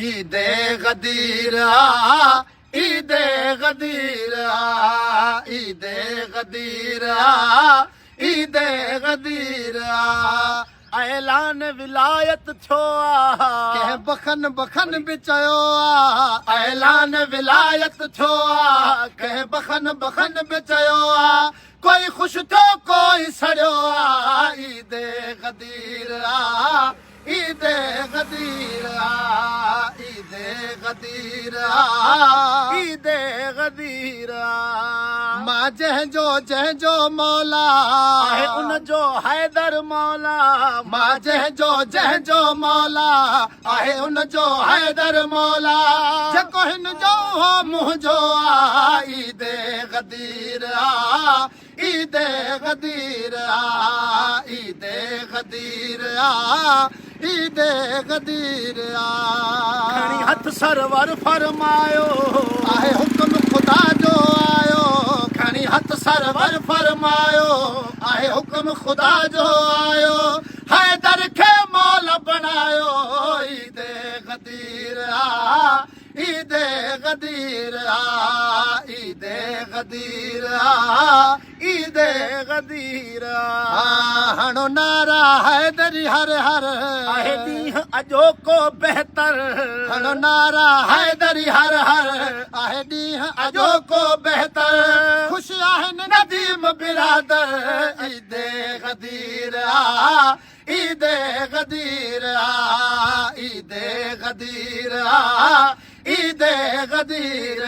ईद गदीर ईद गदीर ईद गदीर ईद गदीर ऐलान विलायत थियो के बखन बखन बिचयो ऐलान विलायत थियो के बखन बखन बिचयो कोई खुश थियो कोई सड़ियो ईद गदीर ईद गदीर ईद गदीर ईद गदीर मां जंहिंजो मौला आहे उन जो हैदर मौला मां जंहिंजो मौला आहे उन जो हैदर मौला जेको हिन जो हो मुंहिंजो ईद गदीर ईद गदीर ईद गदीर ईद गदीर खणी हथ सरवर फरमायो आहे हुक्म खुदा जो आयो खणी हथ सरवर फरमायो आहे हुक्म खुदा जो आयो हैदर खे मौल बनायो ईद गदीर ईद गदीर ईद गदीर ईद गदीर हणो नारा हैदरी हर हर आहे ॾींहुं अॼोको बहितर हणो नारा हैदरी हर हर आहे ॾींहुं अॼोको बहितर ख़ुशि आहिनि नदीम बिरादर ईद गदीर ईद गदीर ईद गदीर ईद गदीर